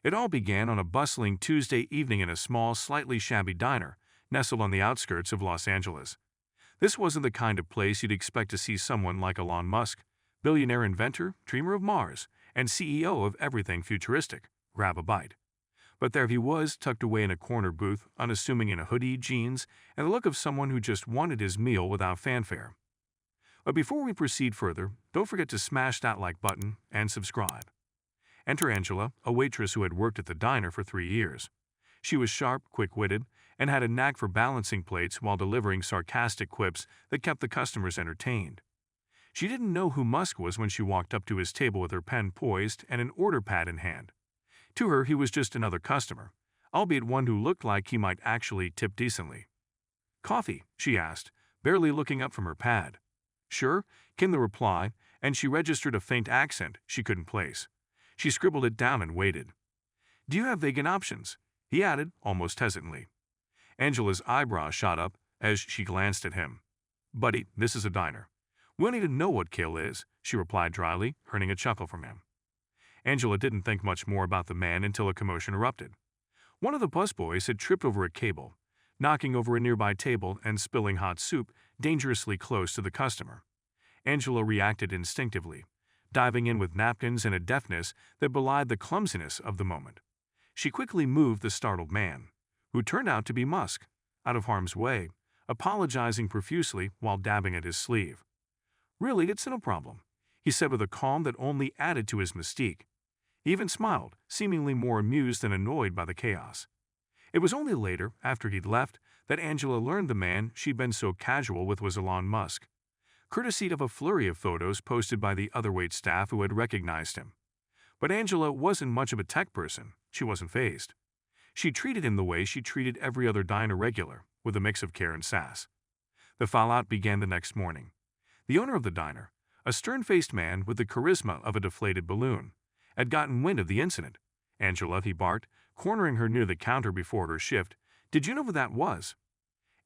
It all began on a bustling Tuesday evening in a small, slightly shabby diner nestled on the outskirts of Los Angeles. This wasn't the kind of place you'd expect to see someone like Elon Musk, billionaire inventor, dreamer of Mars, and CEO of everything futuristic, grab a bite. But there he was, tucked away in a corner booth, unassuming in a hoodie, jeans, and the look of someone who just wanted his meal without fanfare. But before we proceed further, don't forget to smash that like button and subscribe. Enter Angela, a waitress who had worked at the diner for 3 years. She was sharp, quick-witted, and had a knack for balancing plates while delivering sarcastic quips that kept the customers entertained. She didn't know who Musk was when she walked up to his table with her pen poised and an order pad in hand. To her, he was just another customer, albeit one who looked like he might actually tip decently. "Coffee?" she asked, barely looking up from her pad. "Sure," came the reply, and she registered a faint accent she couldn't place. She scribbled it down and waited. "Do you have vegan options?" he added, almost hesitantly. Angela's eyebrows shot up as she glanced at him. "Buddy, this is a diner. We don't even know what kale is," she replied dryly, earning a chuckle from him. Angela didn't think much more about the man until a commotion erupted. One of the busboys had tripped over a cable, knocking over a nearby table and spilling hot soup dangerously close to the customer. Angela reacted instinctively, diving in with napkins and a deftness that belied the clumsiness of the moment. She quickly moved the startled man, who turned out to be Musk, out of harm's way, apologizing profusely while dabbing at his sleeve. "Really, it's no problem," he said with a calm that only added to his mystique. He even smiled, seemingly more amused than annoyed by the chaos. It was only later, after he'd left, that Angela learned the man she'd been so casual with was Elon Musk, courtesy of a flurry of photos posted by the other wait staff who had recognized him. But Angela wasn't much of a tech person. She wasn't fazed. She treated him the way she treated every other diner regular, with a mix of care and sass. The fallout began the next morning. The owner of the diner, a stern-faced man with the charisma of a deflated balloon, had gotten wind of the incident. "Angela," he barked, cornering her near the counter before her shift, "did you know who that was?"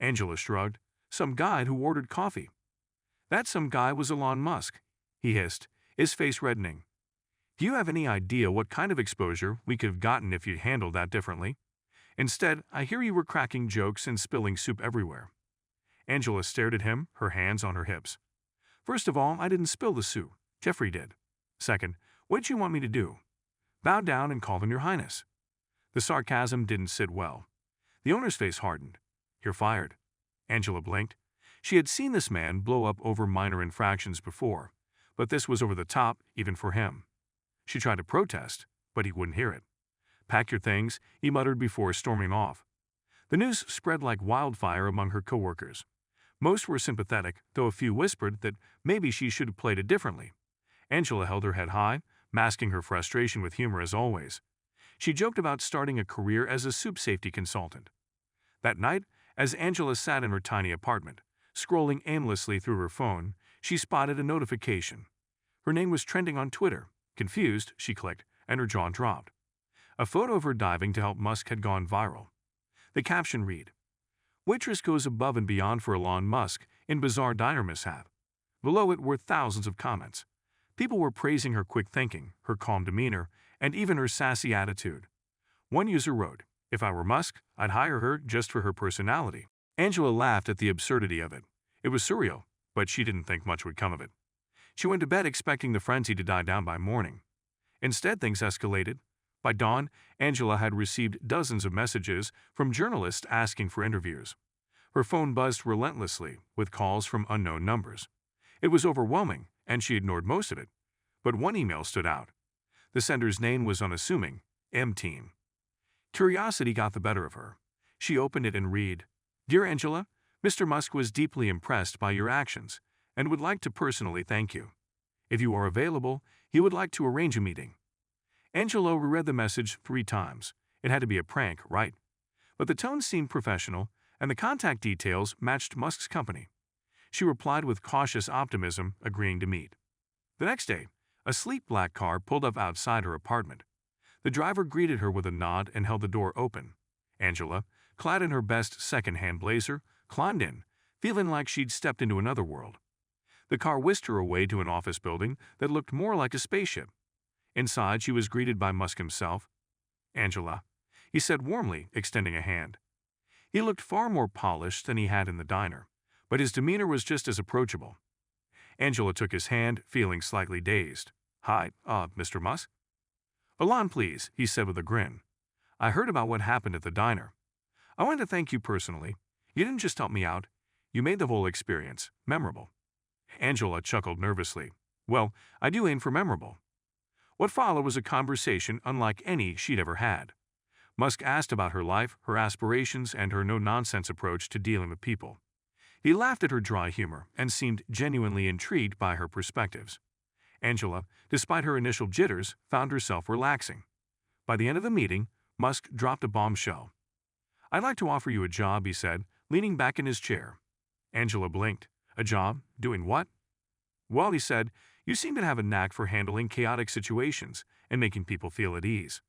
Angela shrugged. "Some guy who ordered coffee." "That some guy was Elon Musk," he hissed, his face reddening. "Do you have any idea what kind of exposure we could have gotten if you'd handled that differently? Instead, I hear you were cracking jokes and spilling soup everywhere." Angela stared at him, her hands on her hips. "First of all, I didn't spill the soup. Jeffrey did. Second, what'd you want me to do? Bow down and call him your highness?" The sarcasm didn't sit well. The owner's face hardened. "You're fired." Angela blinked. She had seen this man blow up over minor infractions before, but this was over the top even for him. She tried to protest, but he wouldn't hear it. "Pack your things," he muttered before storming off. The news spread like wildfire among her coworkers. Most were sympathetic, though a few whispered that maybe she should have played it differently. Angela held her head high, masking her frustration with humor as always. She joked about starting a career as a soup safety consultant. That night, as Angela sat in her tiny apartment, scrolling aimlessly through her phone, she spotted a notification. Her name was trending on Twitter. Confused, she clicked, and her jaw dropped. A photo of her diving to help Musk had gone viral. The caption read, "Waitress goes above and beyond for Elon Musk in bizarre diner mishap." Below it were thousands of comments. People were praising her quick thinking, her calm demeanor, and even her sassy attitude. One user wrote, "If I were Musk, I'd hire her just for her personality." Angela laughed at the absurdity of it. It was surreal, but she didn't think much would come of it. She went to bed expecting the frenzy to die down by morning. Instead, things escalated. By dawn, Angela had received dozens of messages from journalists asking for interviews. Her phone buzzed relentlessly with calls from unknown numbers. It was overwhelming, and she ignored most of it. But one email stood out. The sender's name was unassuming, M-Team. Curiosity got the better of her. She opened it and read, "Dear Angela, Mr. Musk was deeply impressed by your actions and would like to personally thank you. If you are available, he would like to arrange a meeting." Angela reread the message 3 times. It had to be a prank, right? But the tone seemed professional, and the contact details matched Musk's company. She replied with cautious optimism, agreeing to meet. The next day, a sleek black car pulled up outside her apartment. The driver greeted her with a nod and held the door open. Angela, clad in her best second-hand blazer, climbed in, feeling like she'd stepped into another world. The car whisked her away to an office building that looked more like a spaceship. Inside, she was greeted by Musk himself. Angela," he said warmly, extending a hand. He looked far more polished than he had in the diner, but his demeanor was just as approachable. Angela took his hand, feeling slightly dazed. "Hi, Mr. Musk?" "Elon, please," he said with a grin. "I heard about what happened at the diner. I want to thank you personally. You didn't just help me out, you made the whole experience memorable." Angela chuckled nervously. "Well, I do aim for memorable." What followed was a conversation unlike any she'd ever had. Musk asked about her life, her aspirations, and her no-nonsense approach to dealing with people. He laughed at her dry humor and seemed genuinely intrigued by her perspectives. Angela, despite her initial jitters, found herself relaxing. By the end of the meeting, Musk dropped a bombshell. "I'd like to offer you a job," he said, leaning back in his chair. Angela blinked. "A job? Doing what?" "Well," he said, "you seem to have a knack for handling chaotic situations and making people feel at ease.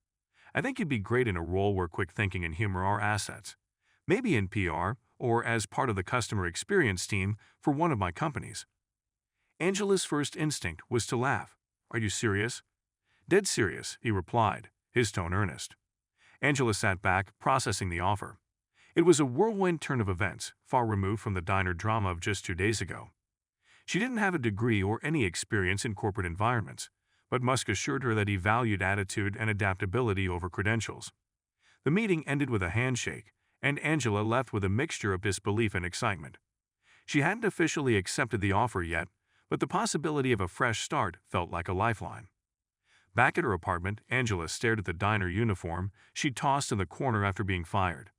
I think you'd be great in a role where quick thinking and humor are assets. Maybe in PR or as part of the customer experience team for one of my companies." Angela's first instinct was to laugh. "Are you serious?" "Dead serious," he replied, his tone earnest. Angela sat back, processing the offer. It was a whirlwind turn of events, far removed from the diner drama of just 2 days ago. She didn't have a degree or any experience in corporate environments, but Musk assured her that he valued attitude and adaptability over credentials. The meeting ended with a handshake, and Angela left with a mixture of disbelief and excitement. She hadn't officially accepted the offer yet, but the possibility of a fresh start felt like a lifeline. Back at her apartment, Angela stared at the diner uniform she'd tossed in the corner after being fired.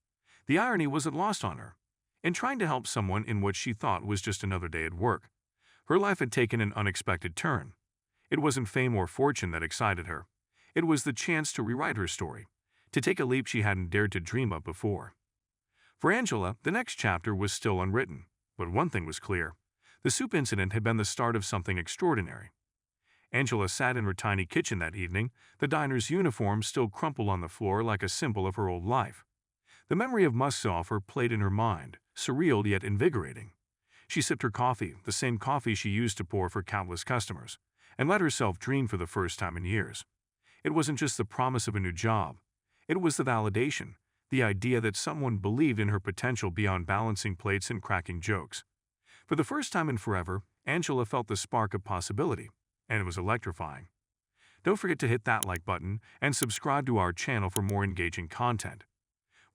The irony wasn't lost on her. In trying to help someone in what she thought was just another day at work, her life had taken an unexpected turn. It wasn't fame or fortune that excited her. It was the chance to rewrite her story, to take a leap she hadn't dared to dream of before. For Angela, the next chapter was still unwritten, but one thing was clear. The soup incident had been the start of something extraordinary. Angela sat in her tiny kitchen that evening, the diner's uniform still crumpled on the floor like a symbol of her old life. The memory of Musk's offer played in her mind, surreal yet invigorating. She sipped her coffee, the same coffee she used to pour for countless customers, and let herself dream for the first time in years. It wasn't just the promise of a new job. It was the validation, the idea that someone believed in her potential beyond balancing plates and cracking jokes. For the first time in forever, Angela felt the spark of possibility, and it was electrifying. Don't forget to hit that like button and subscribe to our channel for more engaging content.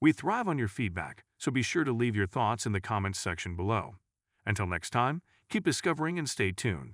We thrive on your feedback, so be sure to leave your thoughts in the comments section below. Until next time, keep discovering and stay tuned.